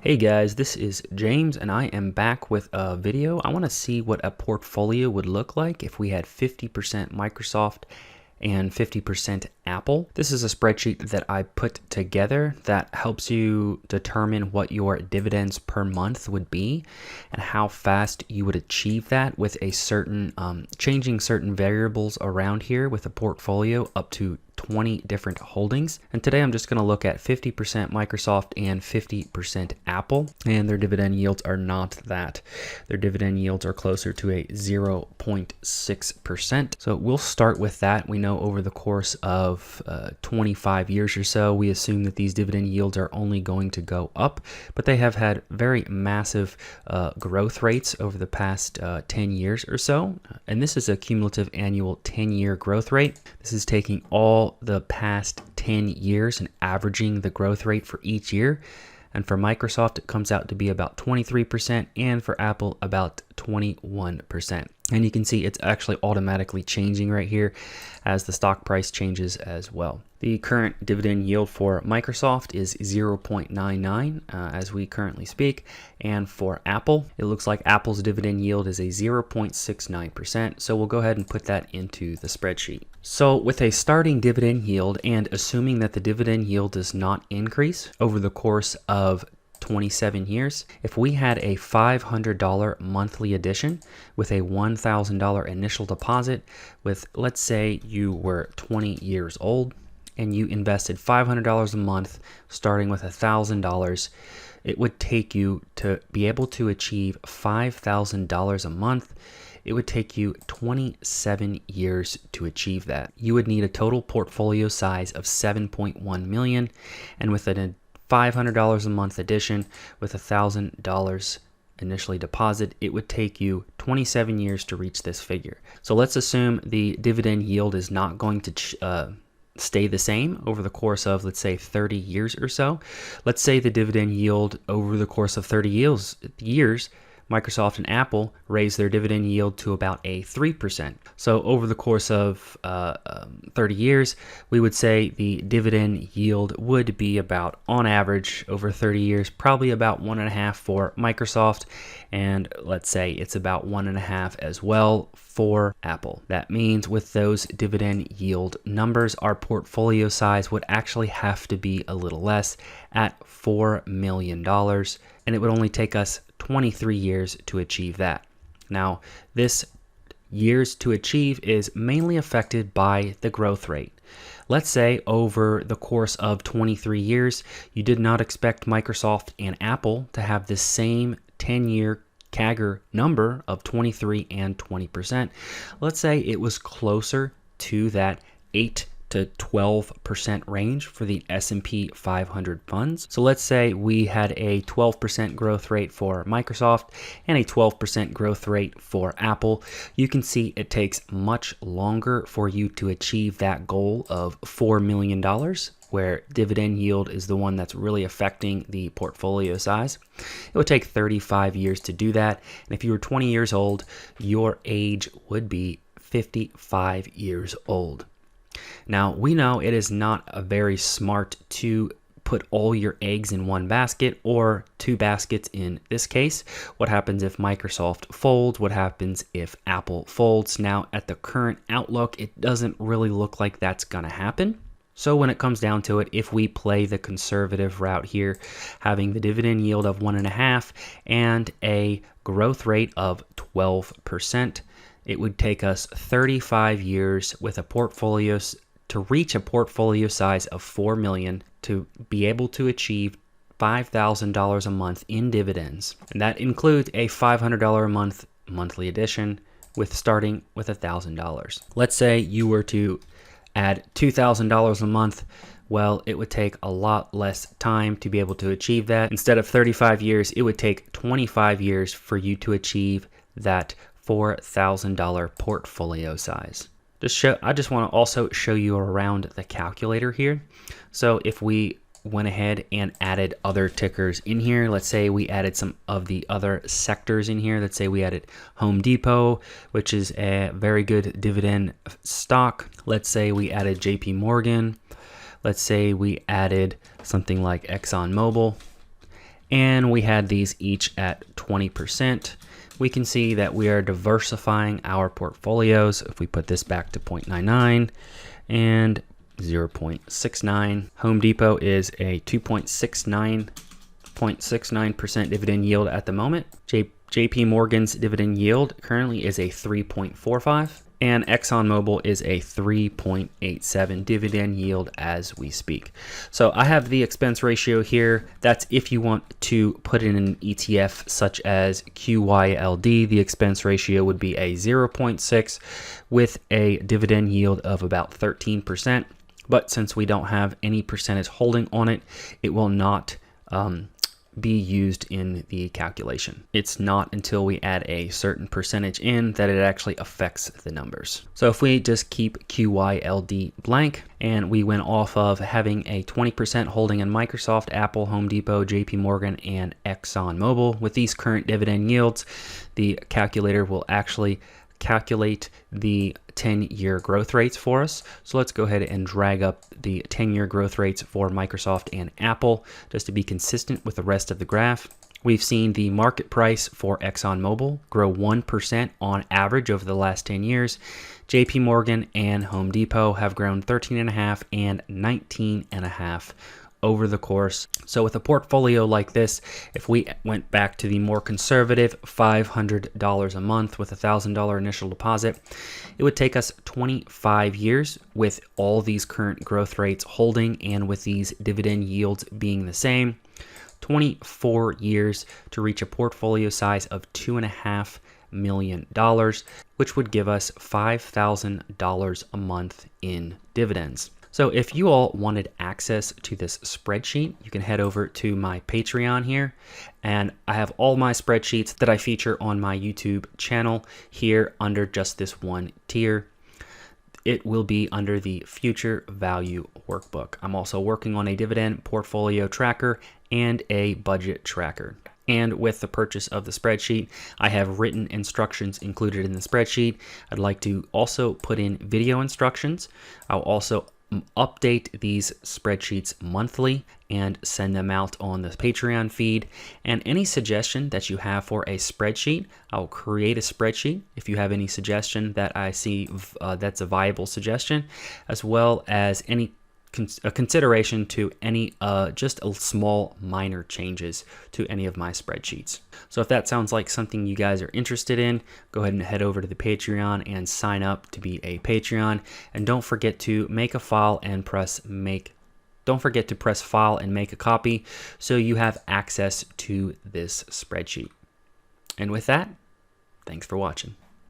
Hey guys, this is James and I am back with a video. I want to see what a portfolio would look like if we had 50% Microsoft and 50% Apple. This is a spreadsheet that I put together that helps you determine what your dividends per month would be and how fast you would achieve that with a certain changing certain variables around here with a portfolio up to 20 different holdings. And today I'm just going to look at 50% Microsoft and 50% Apple, and their dividend yields are not that. Their dividend yields are closer to a 0.6%. So we'll start with that. We know over the course of 25 years or so, we assume that these dividend yields are only going to go up, but they have had very massive growth rates over the past 10 years or so. And this is a cumulative annual 10-year growth rate. This is taking all the past 10 years and averaging the growth rate for each year. And for Microsoft, it comes out to be about 23%, and for Apple, about 21%. And you can see it's actually automatically changing right here as the stock price changes as well. The current dividend yield for Microsoft is 0.99 as we currently speak. And for Apple, it looks like Apple's dividend yield is a 0.69%. So we'll go ahead and put that into the spreadsheet. So with a starting dividend yield and assuming that the dividend yield does not increase over the course of 27 years, if we had a $500 monthly addition with a $1,000 initial deposit with, let's say you were 20 years old and you invested $500 a month starting with $1,000, it would take you to be able to achieve $5,000 a month. It would take you 27 years to achieve that. You would need a total portfolio size of 7.1 million, and with a $500 a month addition with $1,000 initially deposit, it would take you 27 years to reach this figure. So let's assume the dividend yield is not going to stay the same over the course of, let's say, 30 years or so. Let's say the dividend yield over the course of 30 years, Microsoft and Apple raised their dividend yield to about a 3%. So over the course of 30 years, we would say the dividend yield would be about, on average, over 30 years, probably about 1.5 for Microsoft, and let's say it's about 1.5 as well for Apple. That means with those dividend yield numbers, our portfolio size would actually have to be a little less at $4 million, and it would only take us 23 years to achieve that. Now, this years to achieve is mainly affected by the growth rate. Let's say over the course of 23 years, you did not expect Microsoft and Apple to have the same 10-year CAGR number of 23 and 20%. Let's say it was closer to that 8 to 12% range for the S&P 500 funds. So let's say we had a 12% growth rate for Microsoft and a 12% growth rate for Apple. You can see it takes much longer for you to achieve that goal of $4 million, where dividend yield is the one that's really affecting the portfolio size. It would take 35 years to do that. And if you were 20 years old, your age would be 55 years old. Now, we know it is not very smart to put all your eggs in one basket, or two baskets in this case. What happens if Microsoft folds? What happens if Apple folds? Now, at the current outlook, it doesn't really look like that's going to happen. So when it comes down to it, if we play the conservative route here, having the dividend yield of 1.5 and a growth rate of 12%, it would take us 35 years with a portfolio to reach a portfolio size of $4 million to be able to achieve $5,000 a month in dividends. And that includes a $500 a month monthly addition with starting with $1,000. Let's say you were to add $2,000 a month. Well, it would take a lot less time to be able to achieve that. Instead of 35 years, it would take 25 years for you to achieve that $4,000 portfolio size. I just want to also show you around the calculator here. So if we went ahead and added other tickers in here, let's say we added some of the other sectors in here. Let's say we added Home Depot, which is a very good dividend stock. Let's say we added JP Morgan. Let's say we added something like ExxonMobil. and we had these each at 20%. We can see that we are diversifying our portfolios. If we put this back to 0.99 and 0.69, Home Depot is a 2.69% dividend yield at the moment. JP Morgan's dividend yield currently is a 3.45, and ExxonMobil is a 3.87 dividend yield as we speak. So I have the expense ratio here. That's if you want to put in an ETF such as QYLD. The expense ratio would be a 0.6 with a dividend yield of about 13%. But since we don't have any percentage holding on it, it will not be used in the calculation. It's not until we add a certain percentage in that it actually affects the numbers. So if we just keep QYLD blank and we went off of having a 20% holding in Microsoft, Apple, Home Depot, JP Morgan, and ExxonMobil with these current dividend yields, the calculator will actually calculate the 10-year growth rates for us. So let's go ahead and drag up the 10-year growth rates for Microsoft and Apple just to be consistent with the rest of the graph. We've seen the market price for ExxonMobil grow 1% on average over the last 10 years. JP Morgan and Home Depot have grown 13.5 and 19.5 over the course. So with a portfolio like this, if we went back to the more conservative $500 a month with $1,000 initial deposit, it would take us 25 years with all these current growth rates holding and with these dividend yields being the same. 24 years to reach a portfolio size of $2.5 million, which would give us $5,000 a month in dividends. So if you all wanted access to this spreadsheet, you can head over to my Patreon here, and I have all my spreadsheets that I feature on my YouTube channel here under just this one tier. It will be under the Future Value Workbook. I'm also working on a dividend portfolio tracker and a budget tracker. And with the purchase of the spreadsheet, I have written instructions included in the spreadsheet. I'd like to also put in video instructions. I'll also update these spreadsheets monthly and send them out on the Patreon feed. And any suggestion that you have for a spreadsheet, I'll create a spreadsheet if you have any suggestion that I see that's a viable suggestion, as well as any consideration to any just a small minor changes to any of my spreadsheets. So if that sounds like something you guys are interested in, go ahead and head over to the Patreon and sign up to be a Patreon. And don't forget to make a file and don't forget to press file and make a copy so you have access to this spreadsheet. And with that, thanks for watching.